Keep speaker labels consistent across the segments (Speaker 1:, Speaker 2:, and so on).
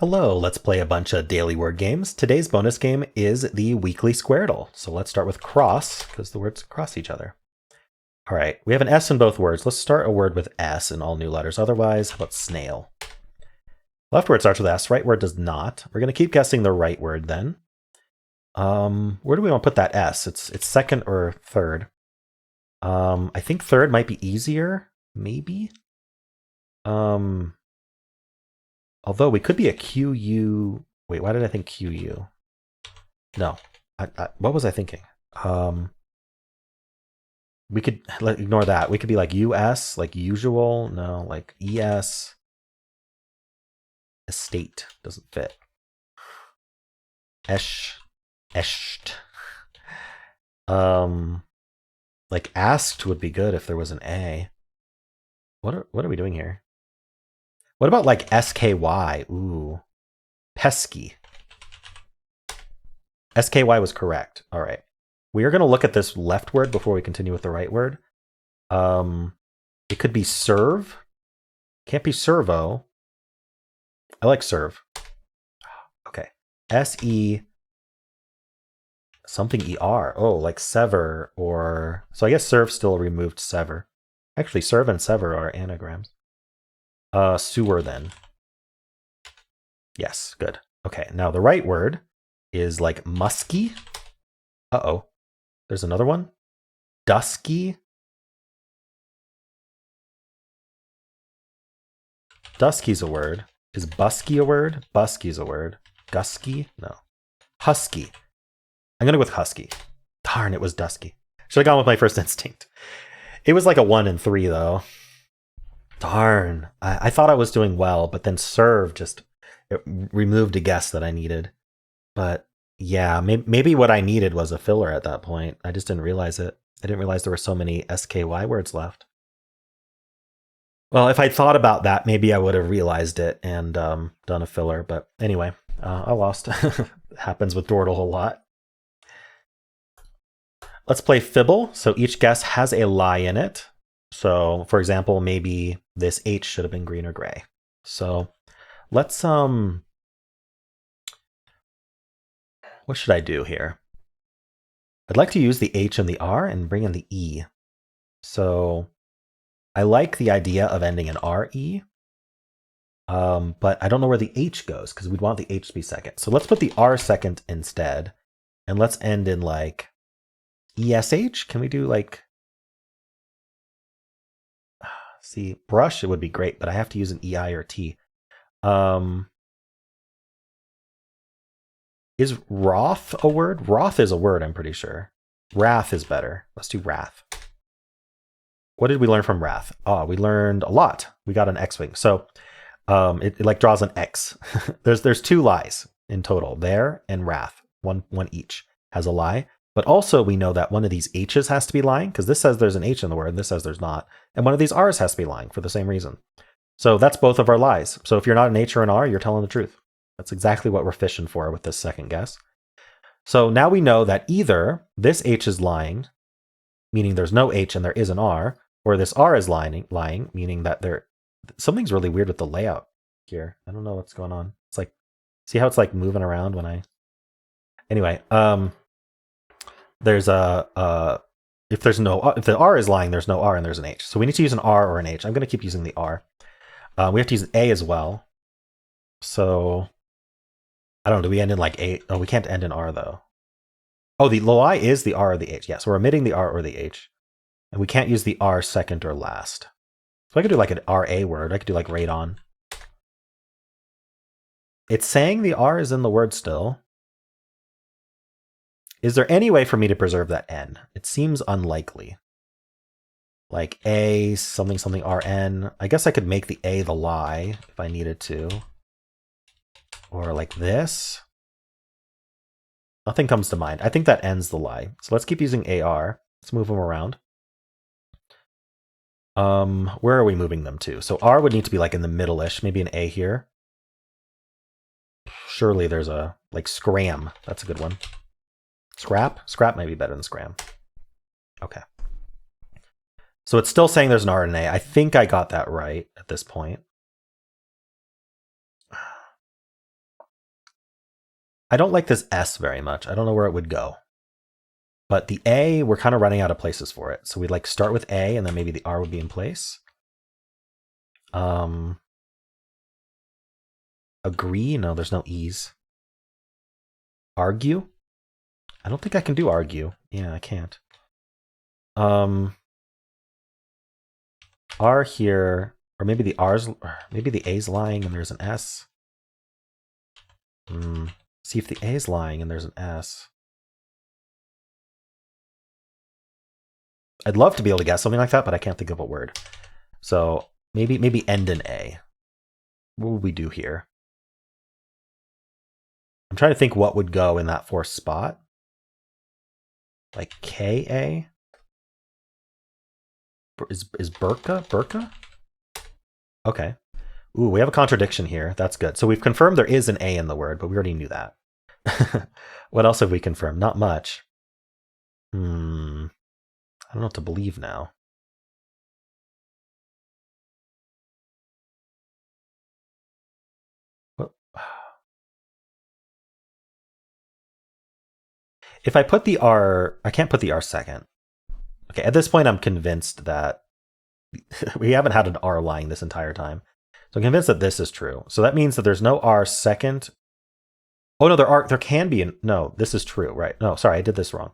Speaker 1: Hello, let's play a bunch of daily word games. Today's bonus game is the weekly Squardle. So let's start with cross, because the words cross each other. All right, we have an S in both words. Let's start a word with S in all new letters. Otherwise, how about snail? Left word starts with S, right word does not. We're going to keep guessing the right word then. Where do we want to put that S? It's second or third. I think third might be easier, maybe. Although we could be a QU. Wait, why did I think QU? No, what was I thinking? We could ignore that. We could be like US, like usual. No, like ES. Estate doesn't fit. Esht. Like asked would be good if there was an A. What are we doing here? What about like SKY? Ooh. Pesky. SKY was correct. All right. We are going to look at this left word before we continue with the right word. It could be serve. Can't be servo. I like serve. Okay. SE something ER. Oh, like sever or... So I guess serve still removed sever. Actually, serve and sever are anagrams. Sewer then. Yes, good. Okay, now the right word is like musky. Uh-oh. There's another one. Dusky. Dusky's a word. Is busky a word? Busky's a word. Gusky? No. Husky. I'm going to go with husky. Darn, it was dusky. Should have gone with my first instinct. It was like a 1 in 3, though. Darn. I thought I was doing well, but then serve just removed a guess that I needed. But yeah, maybe what I needed was a filler at that point. I just didn't realize it. I didn't realize there were so many SKY words left. Well, if I'd thought about that, maybe I would have realized it and done a filler. But anyway, I lost. Happens with Dordle a lot. Let's play Fibble. So each guess has a lie in it. So, for example, maybe this H should have been green or gray. So let's what should I do here? I'd like to use the H and the R and bring in the E. So I like the idea of ending in RE, but I don't know where the H goes because we'd want the H to be second. So let's put the R second instead, and let's end in like ESH. Can we do like... See, brush, it would be great, but I have to use an EI or T. Is Roth a word? Roth is a word, I'm pretty sure. Wrath is better. Let's do Wrath. What did we learn from Wrath? Oh, we learned a lot. We got an X-wing. So it like draws an X. there's 2 lies in total. There and Wrath. One each has a lie. But also we know that one of these H's has to be lying, because this says there's an H in the word, and this says there's not. And one of these R's has to be lying for the same reason. So that's both of our lies. So if you're not an H or an R, you're telling the truth. That's exactly what we're fishing for with this second guess. So now we know that either this H is lying, meaning there's no H and there is an R, or this R is lying, meaning that something's really weird with the layout here. I don't know what's going on. It's like, see how it's like moving around when I... Anyway, there's if the R is lying, there's no R and there's an H. So we need to use an R or an H. I'm going to keep using the R. We have to use an A as well. So I don't know. Do we end in like A? Oh, we can't end in R though. Oh, the lie is the R or the H. Yes, we're omitting the R or the H. And we can't use the R second or last. So I could do like an RA word. I could do like radon. It's saying the R is in the word still. Is there any way for me to preserve that N? It seems unlikely. Like A, something, something, RN. I guess I could make the A the lie if I needed to. Or like this. Nothing comes to mind. I think that ends the lie. So let's keep using AR. Let's move them around. Where are we moving them to? So R would need to be like in the middle-ish, maybe an A here. Surely there's a, like scram. That's a good one. Scrap? Scrap might be better than scram. Okay. So it's still saying there's an R and an A. I think I got that right at this point. I don't like this S very much. I don't know where it would go. But the A, we're kind of running out of places for it. So we'd like start with A, and then maybe the R would be in place. Agree? No, there's no E's. Argue? I don't think I can do argue. Yeah, I can't. R here, or maybe the R's, or maybe the A's lying and there's an S. See if the A is lying and there's an S. I'd love to be able to guess something like that, but I can't think of a word. So maybe end in A. What would we do here? I'm trying to think what would go in that fourth spot. Like KA? Is Burka? Okay. Ooh, we have a contradiction here. That's good. So we've confirmed there is an A in the word, but we already knew that. What else have we confirmed? Not much. I don't know what to believe now. What? If I put the R, I can't put the R second. Okay, at this point, I'm convinced that we haven't had an R lying this entire time. So I'm convinced that this is true. So that means that there's no R second. Oh no, there can be an, no, this is true, right? No, sorry, I did this wrong.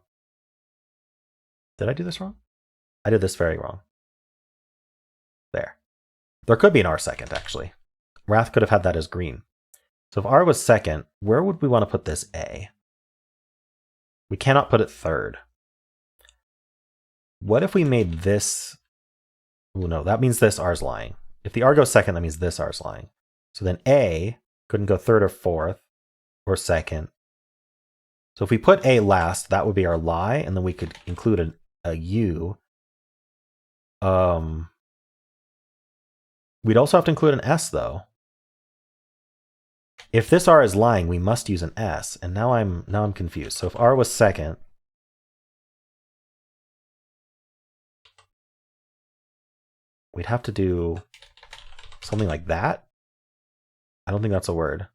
Speaker 1: Did I do this wrong? I did this very wrong. There. There could be an R second, actually. Wrath could have had that as green. So if R was second, where would we want to put this A? We cannot put it third. What if we made this? Oh no, that means this R's lying. If the R goes second, that means this R's lying. So then A couldn't go third or fourth or second. So if we put A last, that would be our lie, and then we could include a U. We'd also have to include an S though. If this R is lying, we must use an S, and now I'm confused. So if R was second, we'd have to do something like that. I don't think that's a word.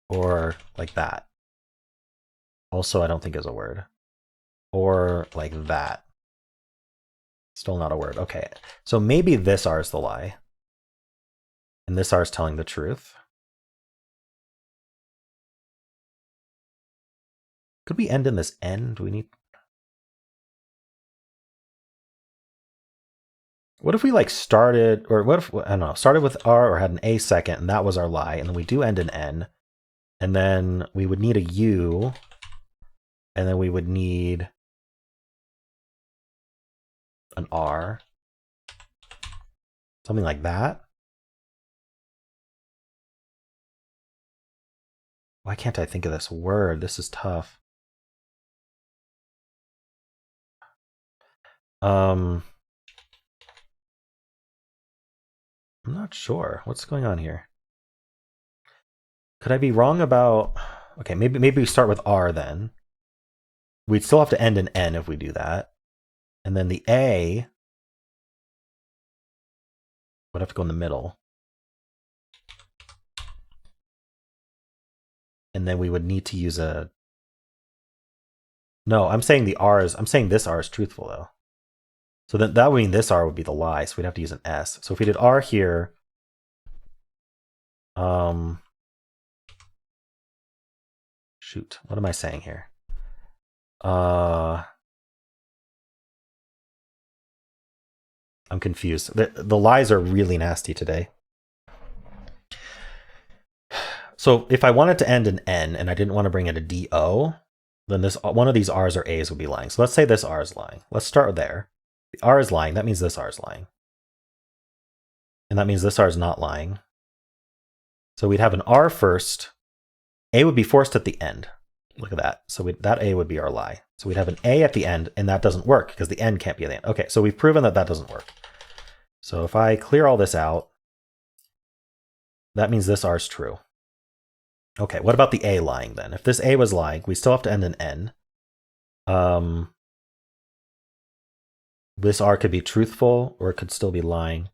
Speaker 1: Or like that. Also, I don't think is a word. Or like that. Still not a word. Okay. So maybe this R is the lie. And this R is telling the truth. Could we end in this N? Do we need... What if we like started, or what if, I don't know, started with R or had an A second, and that was our lie, and then we do end in N, and then we would need a U, and then we would need an R, something like that. Why can't I think of this word? This is tough. I'm not sure. What's going on here? Could I be wrong about... Okay, maybe we start with R then. We'd still have to end in N if we do that. And then the A would have to go in the middle. And then we would need to use a... No, I'm saying this R is truthful though. So that would mean this R would be the lie, so we'd have to use an S. So if we did R here, shoot, what am I saying here? I'm confused. The lies are really nasty today. So if I wanted to end in N and I didn't want to bring in a DO, then one of these R's or A's would be lying. So let's say this R is lying. Let's start there. The R is lying. That means this R is lying. And that means this R is not lying. So we'd have an R first. A would be forced at the end. Look at that. So that A would be our lie. So we'd have an A at the end, and that doesn't work because the N can't be at the end. Okay, so we've proven that that doesn't work. So if I clear all this out, that means this R is true. Okay, what about the A lying then? If this A was lying, we still have to end in N. This R could be truthful, or it could still be lying.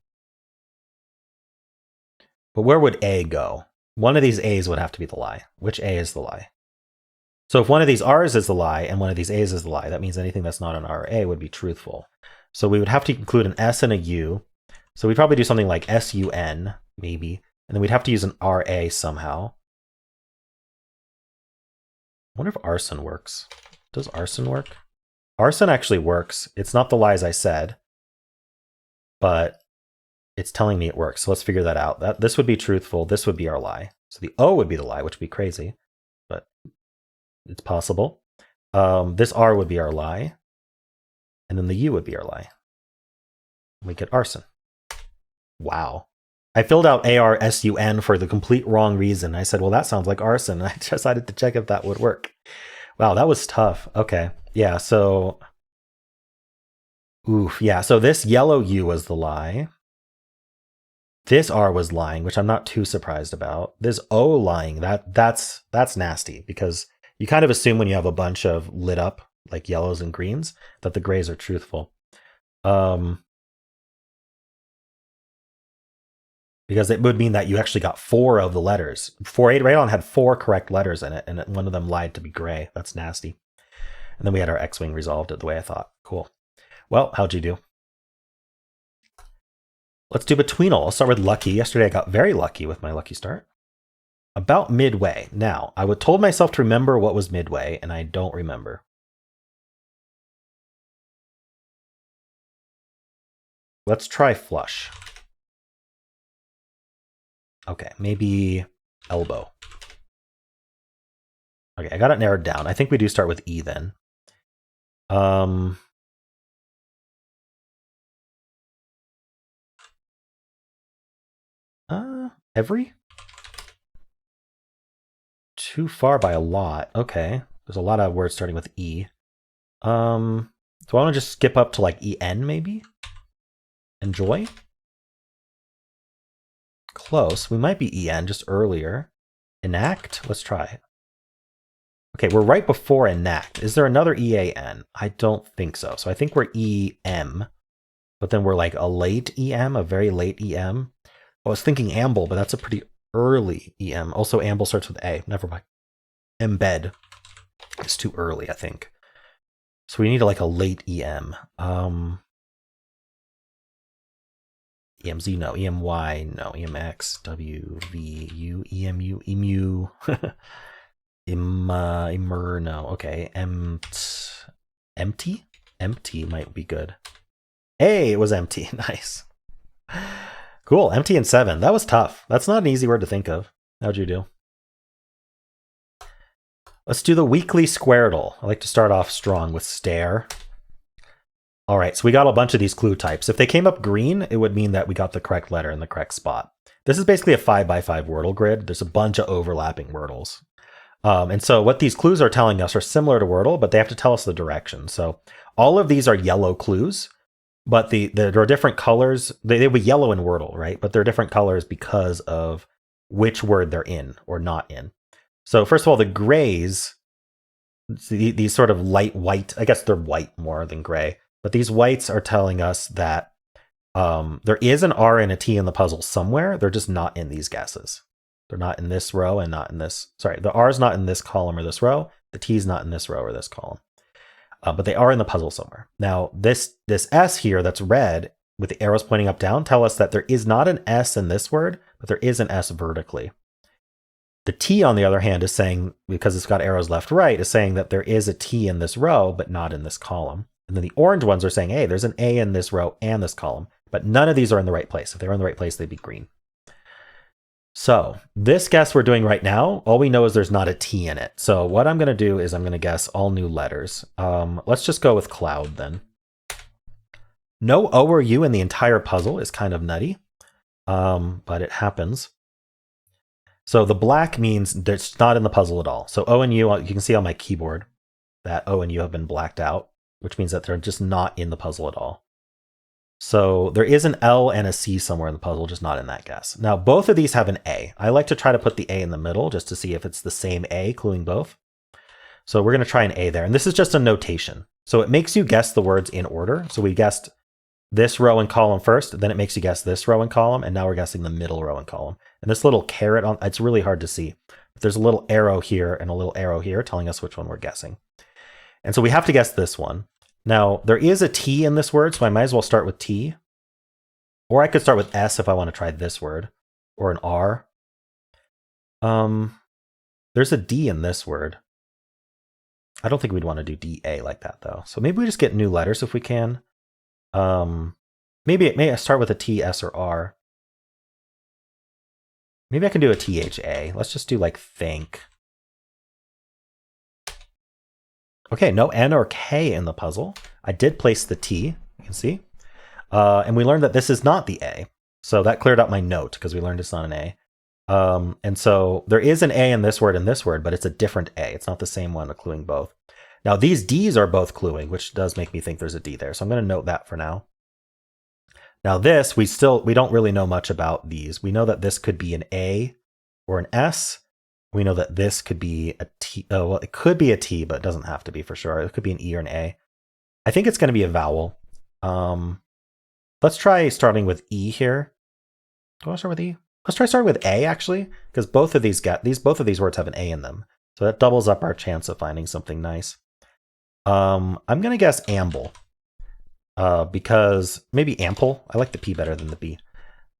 Speaker 1: But where would A go? one of these A's would have to be the lie. Which A is the lie? So if one of these R's is the lie and one of these A's is the lie, that means anything that's not an R or A would be truthful. So we would have to include an S and a U. So we'd probably do something like SUN, maybe. And then we'd have to use an RA somehow. I wonder if arson works. Does arson work? Arson actually works. It's not the lies I said, but it's telling me it works. So let's figure that out. This would be truthful. This would be our lie. So the O would be the lie, which would be crazy, but it's possible. This R would be our lie. And then the U would be our lie. We get arson. Wow. I filled out ARSUN for the complete wrong reason. I said, well, that sounds like arson. I decided to check if that would work. Wow, that was tough. Okay. Yeah, so... Oof, yeah, so this yellow U was the lie. This R was lying, which I'm not too surprised about. This O lying, that's nasty, because you kind of assume when you have a bunch of lit up, like yellows and greens, that the grays are truthful. Because it would mean that you actually got 4 of the letters. 4-8 had 4 correct letters in it, and one of them lied to be gray. That's nasty. And then we had our X-Wing resolved it the way I thought. Cool. Well, how'd you do? Let's do Betweenle. I'll start with lucky. Yesterday I got very lucky with my lucky start. About midway. Now, I told myself to remember what was midway, and I don't remember. Let's try flush. Okay, maybe elbow. Okay, I got it narrowed down. I think we do start with E then. Every? Too far by a lot. Okay, there's a lot of words starting with E. So I want to just skip up to like EN maybe? Enjoy? Close. We might be EN just earlier. Enact? Let's try it. Okay, we're right before enact. Is there another EAN? I don't think so. So I think we're EM, but then we're like a late EM, a very late EM. I was thinking amble, but that's a pretty early EM. Also, amble starts with A. Never mind. Embed is too early, I think. So we need like a late EM. EMZ, no. EMY, no. EMX, W, V, U, EMU, EMU. Immer, no. Okay. Empty? Empty might be good. Hey, it was empty. Nice. Cool. Empty and 7. That was tough. That's not an easy word to think of. How'd you do? Let's do the weekly Squardle. I like to start off strong with stare. All right, so we got a bunch of these clue types. If they came up green, it would mean that we got the correct letter in the correct spot. This is basically a 5x5 Wordle grid. There's a bunch of overlapping Wordles. And so what these clues are telling us are similar to Wordle, but they have to tell us the direction. So all of these are yellow clues, but there are different colors. They would be yellow in Wordle, right? But they're different colors because of which word they're in or not in. So first of all, the grays, these sort of light white, I guess they're white more than gray, but these whites are telling us that there is an R and a T in the puzzle somewhere. They're just not in these guesses. They're not in this row and not in this. Sorry, the R is not in this column or this row. The T is not in this row or this column. But they are in the puzzle somewhere. Now, this S here that's red with the arrows pointing up down tell us that there is not an S in this word, but there is an S vertically. The T, on the other hand, is saying, because it's got arrows left, right, is saying that there is a T in this row, but not in this column. And then the orange ones are saying, hey, there's an A in this row and this column, but none of these are in the right place. If they were in the right place, they'd be green. So this guess we're doing right now, all we know is there's not a T in it. So what I'm going to do is I'm going to guess all new letters. Let's just go with cloud then. No O or U in the entire puzzle is kind of nutty, but it happens. So the black means it's not in the puzzle at all. So O and U, you can see on my keyboard that O and U have been blacked out, which means that they're just not in the puzzle at all. So there is an L and a C somewhere in the puzzle, just not in that guess. Now, both of these have an A. I like to try to put the A in the middle just to see if it's the same A, cluing both. So we're going to try an A there. And this is just a notation. So it makes you guess the words in order. So we guessed this row and column first, then it makes you guess this row and column, and now we're guessing the middle row and column. And this little caret on, it's really hard to see. But there's a little arrow here and a little arrow here telling us which one we're guessing. And so we have to guess this one. Now, there is a T in this word, so I might as well start with T. Or I could start with S if I want to try this word. Or an R. There's a D in this word. I don't think we'd want to do DA like that, though. So maybe we just get new letters if we can. Maybe I start with a T, S, or R. Maybe I can do a THA. Let's just do like think. Okay, no N or K in the puzzle. I did place the T, you can see. And we learned that this is not the A. So that cleared up my note because we learned it's not an A. And so there is an A in this word and this word, but it's a different A. It's not the same one cluing both. Now these D's are both cluing, which does make me think there's a D there. So I'm going to note that for now. Now this, we don't really know much about these. We know that this could be an A or an S. We know that this could be a T. Oh, well, it could be a T, but it doesn't have to be for sure. It could be an E or an A. I think it's going to be a vowel. Let's try starting with E here. Do I want to start with E? Let's try starting with A actually, because both of these words have an A in them. So that doubles up our chance of finding something nice. I'm going to guess amble. Because maybe ample. I like the P better than the B.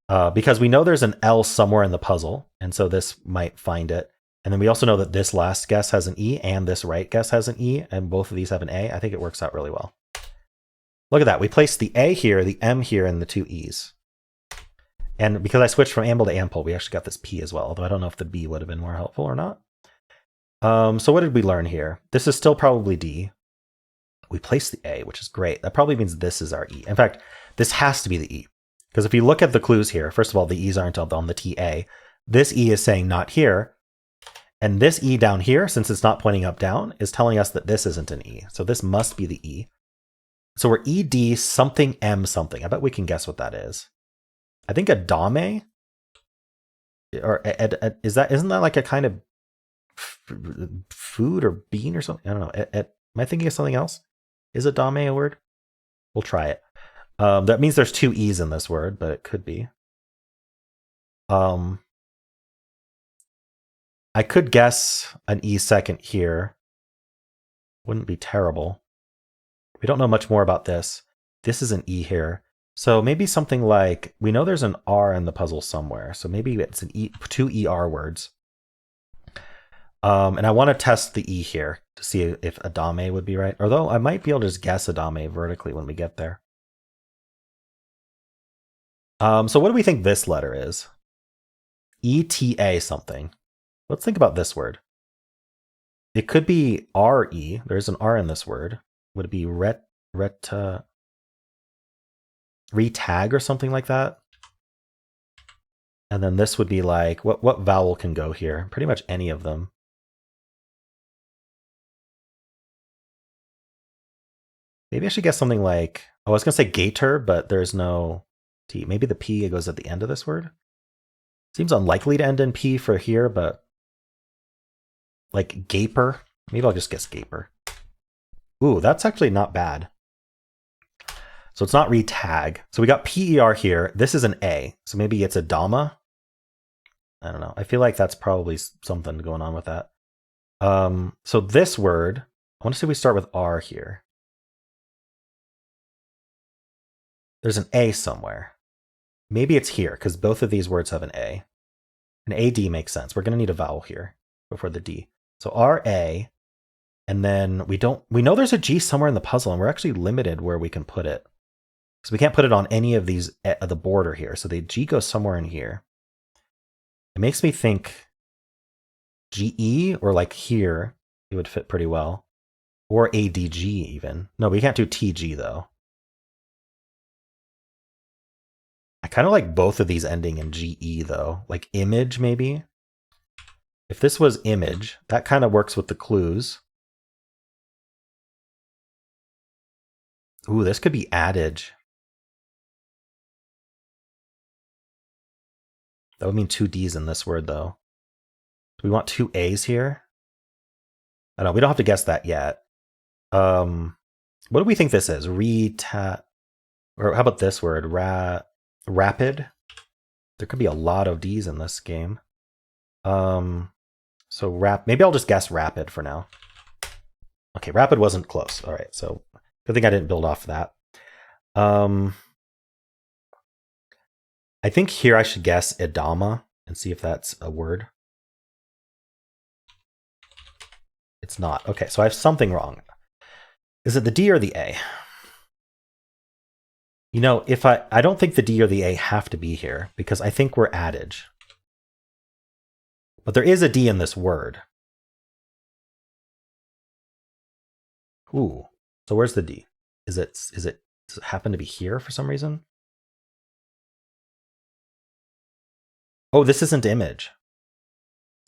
Speaker 1: Because we know there's an L somewhere in the puzzle, and so this might find it. And then we also know that this last guess has an E and this right guess has an E, and both of these have an A. I think it works out really well. Look at that. We placed the A here, the M here, and the two E's. And because I switched from amble to ample, we actually got this P as well, although I don't know if the B would have been more helpful or not. So what did we learn here? This is still probably D. We placed the A, which is great. That probably means this is our E. In fact, this has to be the E. Because if you look at the clues here, first of all, the E's aren't on the TA. This E is saying not here. And this E down here, since it's not pointing up down, is telling us that this isn't an E. So this must be the E. So we're ED something M something. I bet we can guess what that is. I think a dame, or isn't that like a kind of food or bean or something? I don't know. Am I thinking of something else? Is a dame a word? We'll try it. That means there's two E's in this word, but it could be. I could guess an E second here. Wouldn't be terrible. We don't know much more about this. This is an E here. So maybe something like, we know there's an R in the puzzle somewhere. So maybe it's an E, two ER words. And I want to test the E here to see if adame would be right. Although I might be able to just guess adame vertically when we get there. So what do we think this letter is? ETA something. Let's think about this word. It could be RE. There's an R in this word. Would it be retag or something like that? And then this would be like, what vowel can go here? Pretty much any of them. Maybe I should guess something like, I was going to say gator, but there's no T. Maybe the P goes at the end of this word. Seems unlikely to end in P for here, but like gaper. Maybe I'll just guess gaper. Ooh, that's actually not bad. So it's not retag. So we got PER here. This is an A. So maybe it's a dama. I don't know. I feel like that's probably something going on with that. So this word, I want to say we start with R here. There's an A somewhere. Maybe it's here because both of these words have an A. An AD makes sense. We're going to need a vowel here before the D. So RA, and then we know there's a G somewhere in the puzzle, and we're actually limited where we can put it. So we can't put it on any of these at the border here. So the G goes somewhere in here. It makes me think GE, or like here, it would fit pretty well. Or ADG even. No, we can't do TG though. I kind of like both of these ending in GE though. Like image maybe. If this was image, that kind of works with the clues. Ooh, this could be adage. That would mean two D's in this word though. Do we want two A's here? I don't know, we don't have to guess that yet. What do we think this is? Or how about this word? Rapid? There could be a lot of D's in this game. So maybe I'll just guess rapid for now. Okay, rapid wasn't close. All right, so good thing I didn't build off that. I think here I should guess edama and see if that's a word. It's not. Okay, so I have something wrong. Is it the D or the A? You know, if I don't think the D or the A have to be here because I think we're adage. But there is a D in this word. Ooh. So where's the D? Does it happen to be here for some reason? Oh, this isn't image.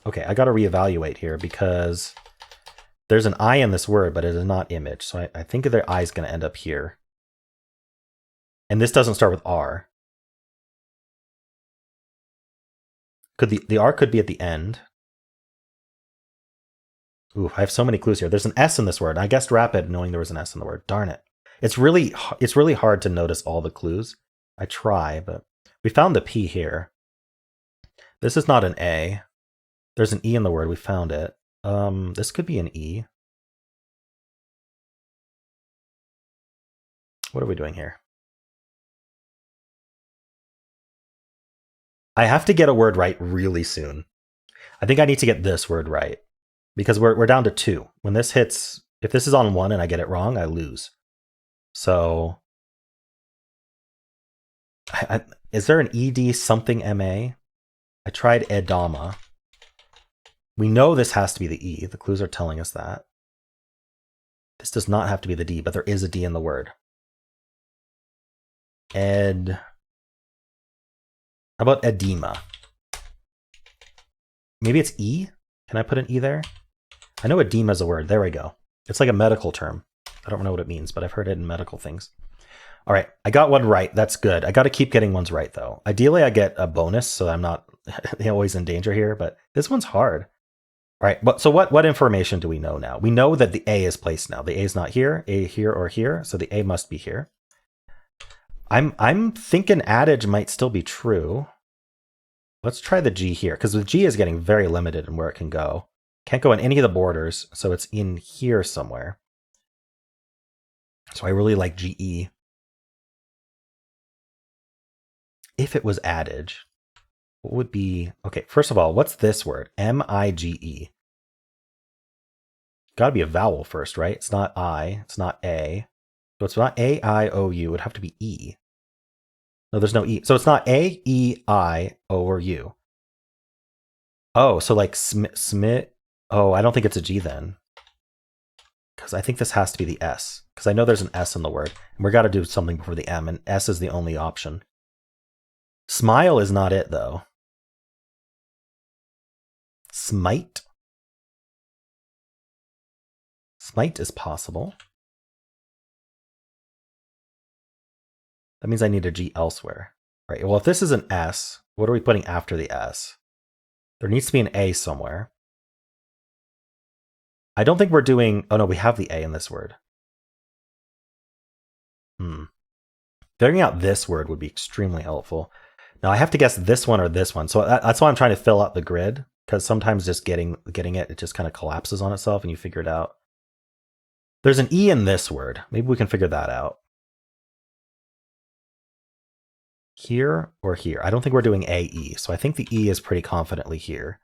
Speaker 1: Okay, I got to reevaluate here because there's an I in this word, but it is not image. So I think their I is going to end up here. And this doesn't start with R. Could the R could be at the end. Ooh, I have so many clues here. There's an S in this word. I guessed rapid knowing there was an S in the word. Darn it. It's really hard to notice all the clues. I try, but we found the P here. This is not an A. There's an E in the word. We found it. This could be an E. What are we doing here? I have to get a word right really soon. I think I need to get this word right because we're down to 2. When this hits, if this is on 1 and I get it wrong, I lose. So, is there an ED something MA? I tried edama. We know this has to be the E. The clues are telling us that. This does not have to be the D, but there is a D in the word. How about edema? Maybe it's E? Can I put an E there? I know edema is a word. There we go. It's like a medical term. I don't know what it means, but I've heard it in medical things. All right, I got one right. That's good. I got to keep getting ones right, though. Ideally, I get a bonus, so I'm not always in danger here, but this one's hard. All right, so what information do we know now? We know that the A is placed now. The A is not here, A here or here, so the A must be here. I'm thinking adage might still be true. Let's try the G here, because the G is getting very limited in where it can go. Can't go in any of the borders, so it's in here somewhere. So I really like GE. If it was adage, what would be... Okay, first of all, what's this word? M-I-G-E. Got to be a vowel first, right? It's not I, it's not A. So it's not A-I-O-U, it would have to be E. No, there's no E. So it's not A, E, I, O, or U. Oh, so like Smith. Oh, I don't think it's a G then. Because I think this has to be the S. Because I know there's an S in the word. And we've got to do something before the M, and S is the only option. Smile is not it, though. Smite. Smite is possible. That means I need a G elsewhere. Right, well, if this is an S, what are we putting after the S? There needs to be an A somewhere. I don't think we're doing... Oh, no, we have the A in this word. Figuring out this word would be extremely helpful. Now, I have to guess this one or this one. So that's why I'm trying to fill out the grid, because sometimes just getting it, it just kind of collapses on itself and you figure it out. There's an E in this word. Maybe we can figure that out. Here or here? I don't think we're doing AE, so I think the E is pretty confidently here.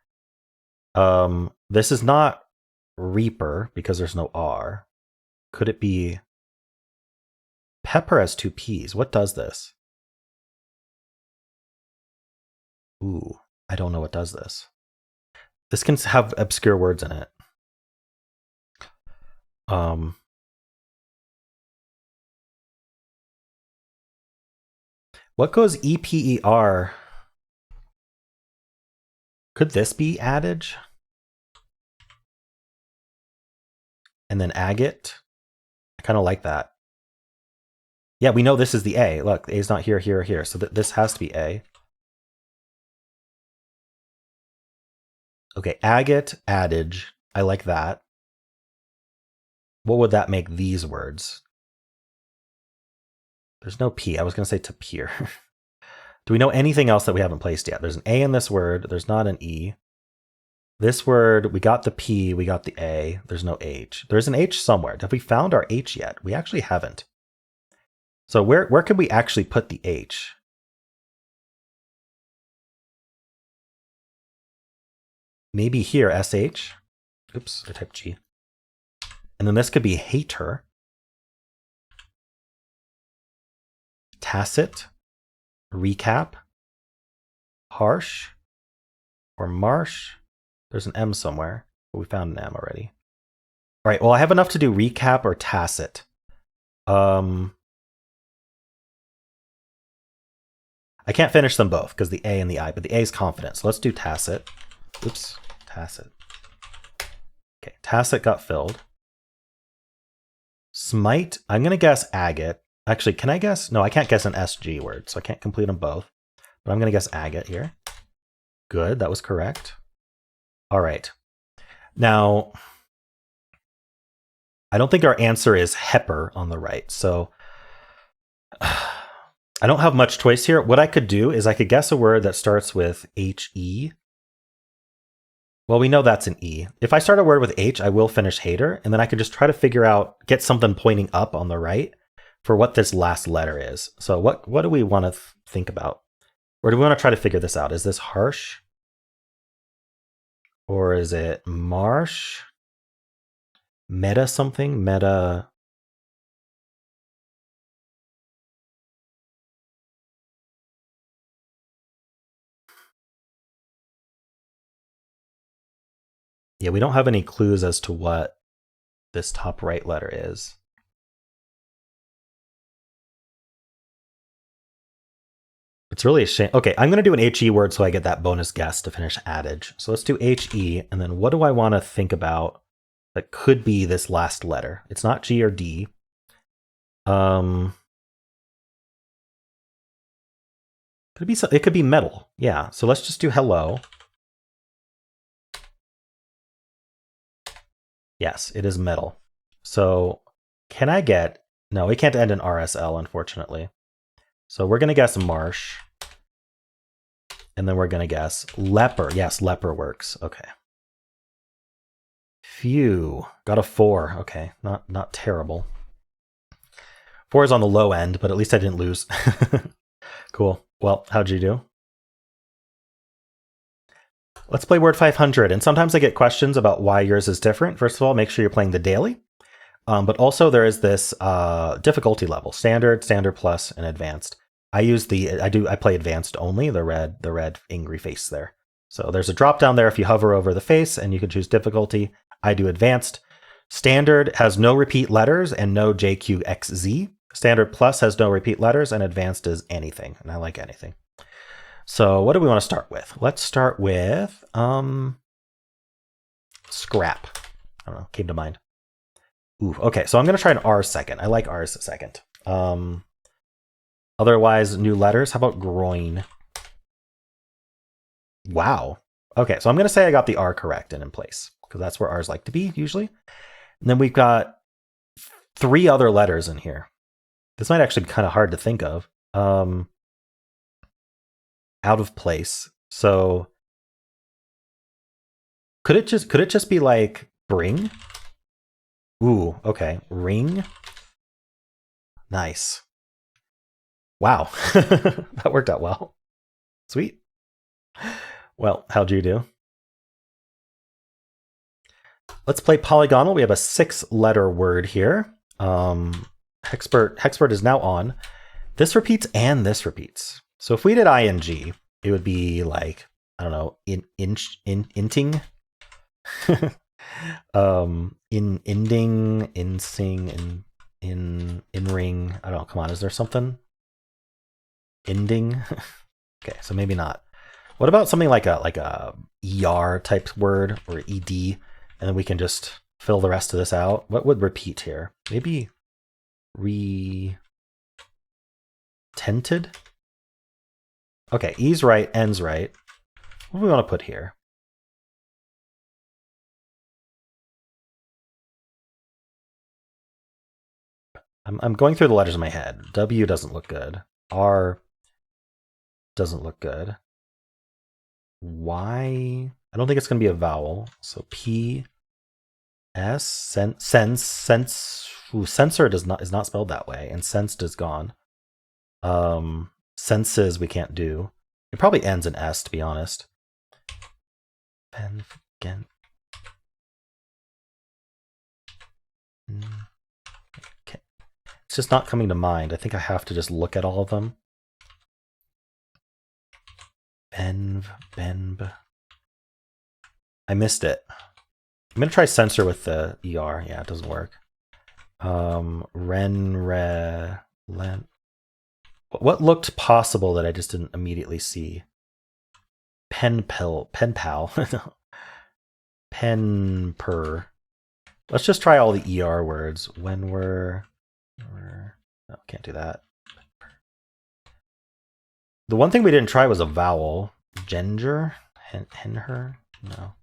Speaker 1: This is not Reaper because there's no R. Could it be... Pepper has 2 P's. What does this? Ooh, I don't know what does this. This can have obscure words in it. What goes EPER? Could this be adage? And then agate? I kind of like that. Yeah, we know this is the A. Look, A is not here, here, or here. So this has to be A. Okay, agate, adage. I like that. What would that make these words? There's no P. I was going to say tapir. Do we know anything else that we haven't placed yet? There's an A in this word. There's not an E. This word, we got the P, we got the A. There's no H. There's an H somewhere. Have we found our H yet? We actually haven't. So where could we actually put the H? Maybe here, SH. Oops, I typed G. And then this could be hater. Tacit. Recap. Harsh. Or marsh. There's an M somewhere, but we found an M already. All right, well, I have enough to do recap or tacit. I can't finish them both because the A and the I, but the A is confident. So let's do tacit. Oops, tacit. Okay, tacit got filled. Smite, I'm going to guess agate. Actually, can I guess? No, I can't guess an SG word, so I can't complete them both. But I'm going to guess agate here. Good, that was correct. All right. Now, I don't think our answer is hepper on the right, so I don't have much choice here. What I could do is I could guess a word that starts with HE. Well, we know that's an E. If I start a word with H, I will finish hater, and then I could just try to figure out, get something pointing up on the right for what this last letter is. So what do we want to think about? Or do we want to try to figure this out? Is this harsh? Or is it marsh? Meta something? Meta. Yeah, we don't have any clues as to what this top right letter is. It's really a shame. Okay, I'm going to do an HE word so I get that bonus guess to finish adage. So let's do HE, and then what do I want to think about that could be this last letter? It's not G or D. Could it be? It could be metal. Yeah. So let's just do hello. Yes, it is metal. So can I get? No, we can't end in RSL, unfortunately. So we're going to guess marsh. And then we're going to guess leper. Yes, leper works. Okay. Phew. Got a 4. Okay. Not terrible. 4 is on the low end, but at least I didn't lose. Cool. Well, how'd you do? Let's play Word 500. And sometimes I get questions about why yours is different. First of all, make sure you're playing the daily. But also there is this difficulty level: standard, standard plus, and advanced. I play advanced only, the red angry face there. So there's a drop down there if you hover over the face, and you can choose difficulty. I do advanced. Standard has no repeat letters and no JQXZ. Standard plus has no repeat letters, and advanced is anything, and I like anything. So what do we want to start with? Let's start with scrap. I don't know, came to mind. Ooh, okay, so I'm going to try an R second. I like R's second. Otherwise, new letters. How about groin? Wow. Okay, so I'm going to say I got the R correct and in place, because that's where R's like to be, usually. And then we've got 3 other letters in here. This might actually be kind of hard to think of. Out of place. So could it just be like bring? Ooh, okay. Ring. Nice. Wow. That worked out well. Sweet. Well, how'd you do? Let's play Polygonle. We have a 6-letter word here. Hexpert is now on. This repeats and this repeats. So if we did ing, it would be like, I don't know, inting, in ending, in sing, in ring. I don't know. Come on, is there something? Ending. Okay, so maybe not. What about something like a ER type word or ED, and then we can just fill the rest of this out? What would repeat here? Maybe tented. Okay, E's right, N's right. What do we want to put here? I'm going through the letters in my head. W doesn't look good. R. doesn't look good. Y, I don't think it's going to be a vowel. So P, S, sensor is not spelled that way, and sensed is gone. Senses we can't do. It probably ends in S, to be honest. Again. Okay. It's just not coming to mind. I think I have to just look at all of them. Benb. I missed it. I'm gonna try censor with the ER. Yeah, it doesn't work. Len. What looked possible that I just didn't immediately see? Pen pal. Penper. Let's just try all the ER words. When we're no, can't do that. The one thing we didn't try was a vowel. Ginger? Henher? No.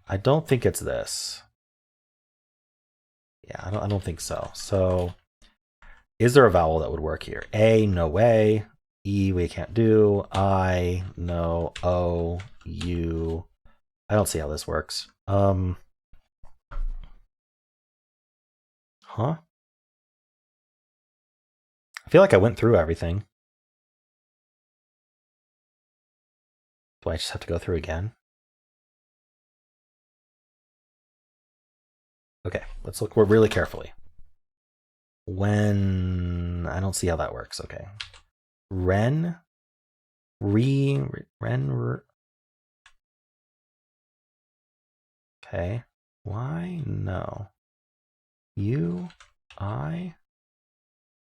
Speaker 1: I don't think it's this. Yeah, I don't think so. So, is there a vowel that would work here? A, no way. E, we can't do. I, no. O, U. I don't see how this works. Huh? I feel like I went through everything. Do I just have to go through again? Okay, let's look really carefully. When, I don't see how that works. Okay. Ren. Okay. Why? No. You, I,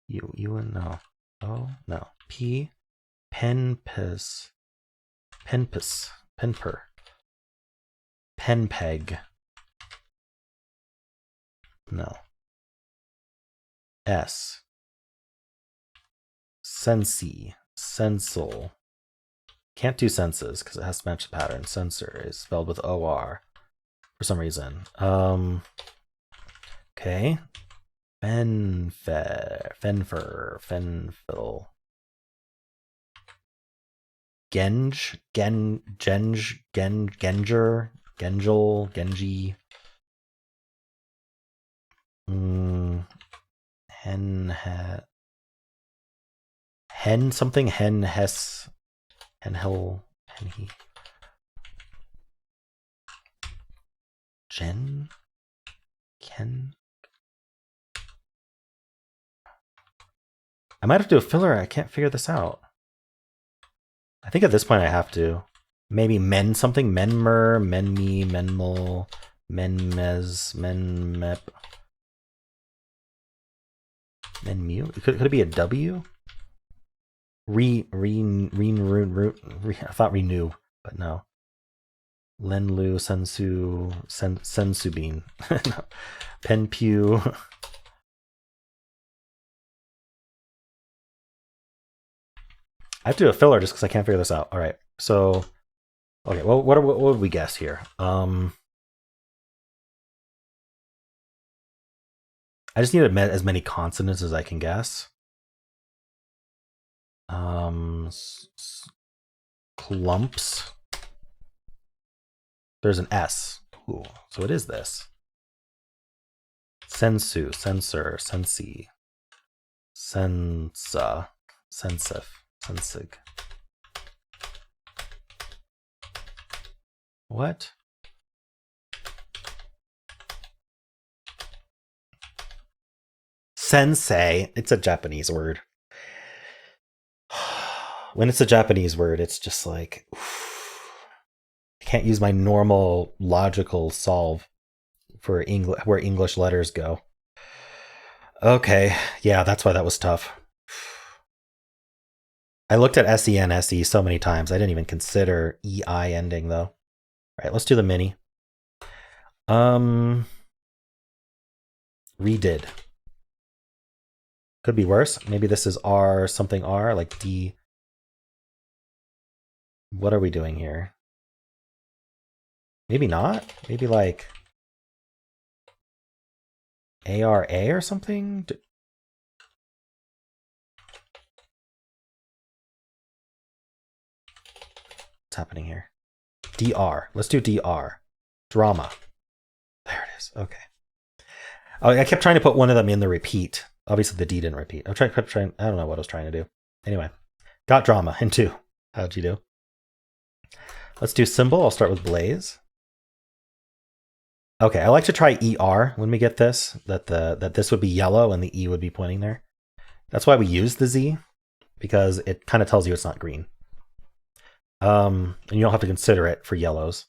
Speaker 1: you and no. Oh, no. P, penper, penpeg. No. S, sensi, sensal. Can't do senses because it has to match the pattern. Sensor is spelled with OR for some reason. Okay. Fenfer, Fenfil. Genger, Genji. Hen something, Henhel, Henhe. Ken. I might have to do a filler. I can't figure this out. I think at this point I have to. Maybe men something, menmer, menme, menmol, menmez, menmep. Menmu? Could it be a W? I thought renew, but no. Lenlu, Sensubin. No. Penpew. I have to do a filler just because I can't figure this out. All right, so okay. Well, what would we guess here? I just need as many consonants as I can guess. Clumps. There's an S. Ooh, so it is this. Sensu, sensor, sensi, sensa, sensif, sensig. What? Sensei. It's a Japanese word. When it's a Japanese word, it's just like, I can't use my normal logical solve for where English letters go. Okay, yeah, that's why that was tough. I looked at SEN, SE so many times, I didn't even consider EI ending though. All right, let's do the mini. Redid. Could be worse. Maybe this is R something R, like D. What are we doing here? Maybe not. Maybe like ARA or something? What's happening here? DR. Let's do DR. Drama. There it is. Okay. Oh, I kept trying to put one of them in the repeat. Obviously, the D didn't repeat. I kept trying. I don't know what I was trying to do. Anyway, got drama in 2. How'd you do? Let's do Symble. I'll start with Blaze. Okay, I like to try ER when we get this. That this would be yellow and the E would be pointing there. That's why we use the Z, because it kind of tells you it's not green. And you don't have to consider it for yellows.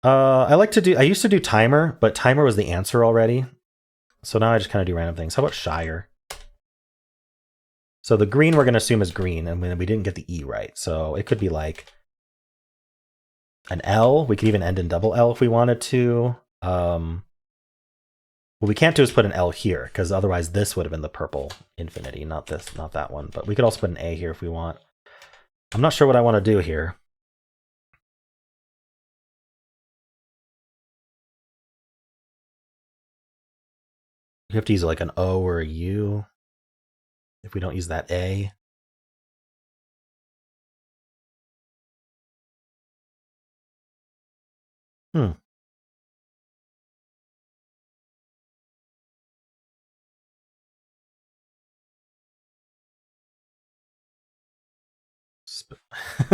Speaker 1: I used to do timer, but timer was the answer already. So now I just kind of do random things. How about Shire? So the green we're going to assume is green, and we didn't get the E right. So it could be like an L. We could even end in double L if we wanted to. What we can't do is put an L here, because otherwise this would have been the purple infinity, not this, not that one. But we could also put an A here if we want. I'm not sure what I want to do here. You have to use like an O or a U if we don't use that A.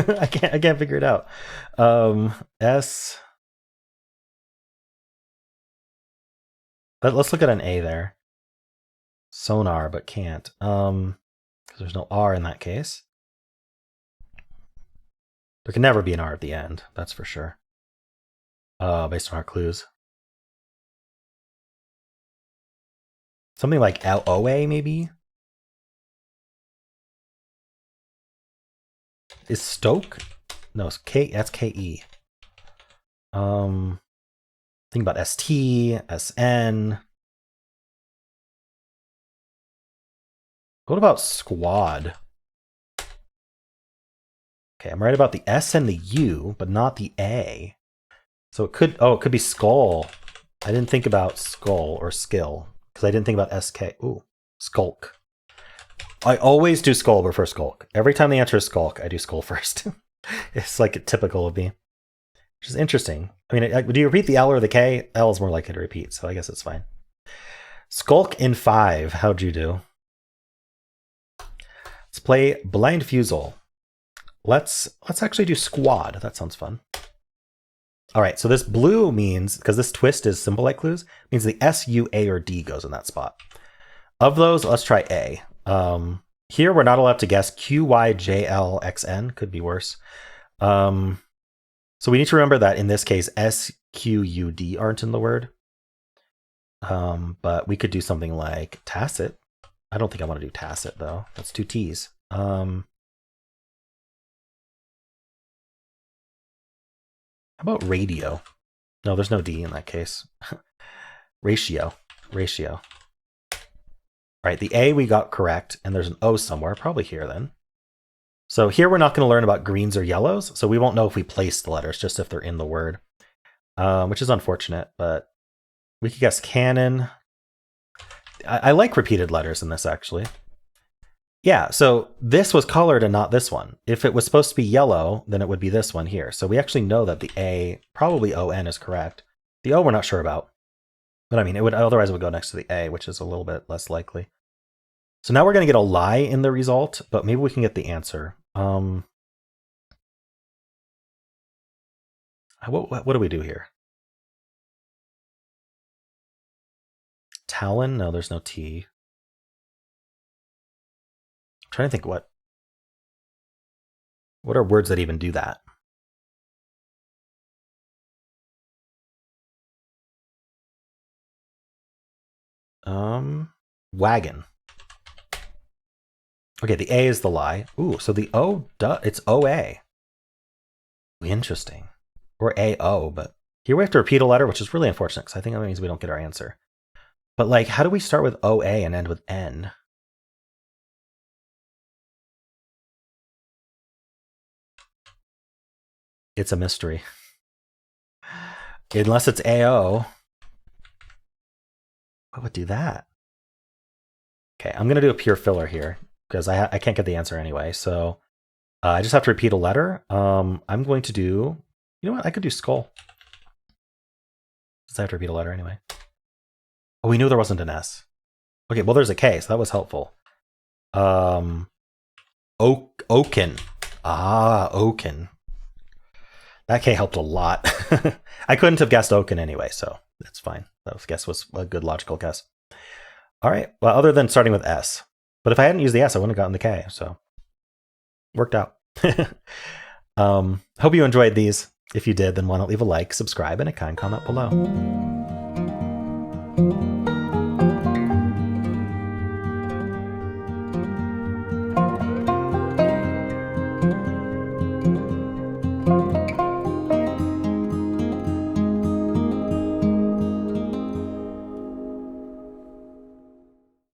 Speaker 1: I can't figure it out. S. Let's look at an A there. Sonar, but can't. Because there's no R in that case. There can never be an R at the end, that's for sure. Based on our clues. Something like LOA, maybe? Is Stoke? No, it's K. That's KE. Think about ST, SN. What about squad? Okay, I'm right about the S and the U, but not the A. So it could be skull. I didn't think about skull or skill, because I didn't think about SK. Ooh, skulk. I always do skull before skulk. Every time the answer is skulk, I do skull first. It's like typical of me, which is interesting. I mean, do you repeat the L or the K? L is more likely to repeat, so I guess it's fine. Skulk in 5. How'd you do? Let's play Blind Fusele. Let's actually do squad. That sounds fun. All right, so this blue means, because this twist is symbol-like clues, means the S, U, A, or D goes in that spot. Of those, let's try A. Here we're not allowed to guess Q, Y, J, L, X, N. Could be worse. So we need to remember that in this case, S, Q, U, D aren't in the word. But we could do something like tacit. I don't think I want to do tacit, though. That's 2 T's. How about radio? No, there's no D in that case. Ratio. All right, the A we got correct, and there's an O somewhere, probably here then. So here we're not going to learn about greens or yellows, so we won't know if we place the letters, just if they're in the word, which is unfortunate, but we could guess cannon. I like repeated letters in this, actually. Yeah, so this was colored and not this one. If it was supposed to be yellow, then it would be this one here. So we actually know that the A, probably ON, is correct. The O we're not sure about. But I mean, otherwise it would go next to the A, which is a little bit less likely. So now we're going to get a lie in the result, but maybe we can get the answer. What do we do here? Talon? No, there's no T. I'm trying to think what are words that even do that? Wagon. Okay, the A is the lie. Ooh, so the O, it's OA. Interesting. Or AO, but here we have to repeat a letter, which is really unfortunate, because I think that means we don't get our answer. But like, how do we start with OA and end with N? It's a mystery. Unless it's AO. What would do that? Okay, I'm going to do a pure filler here, because I can't get the answer anyway, so I just have to repeat a letter. I'm going to do, you know what? I could do skull. Just have to repeat a letter anyway. Oh, we knew there wasn't an S. Okay, well, there's a K, so that was helpful. Oaken. Ah, Oaken. That K helped a lot. I couldn't have guessed Oaken anyway, so that's fine. That guess was a good logical guess. All right. Well, other than starting with S. But if I hadn't used the S, I wouldn't have gotten the K, so worked out. Hope you enjoyed these. If you did, then why not leave a like, subscribe, and a kind comment below.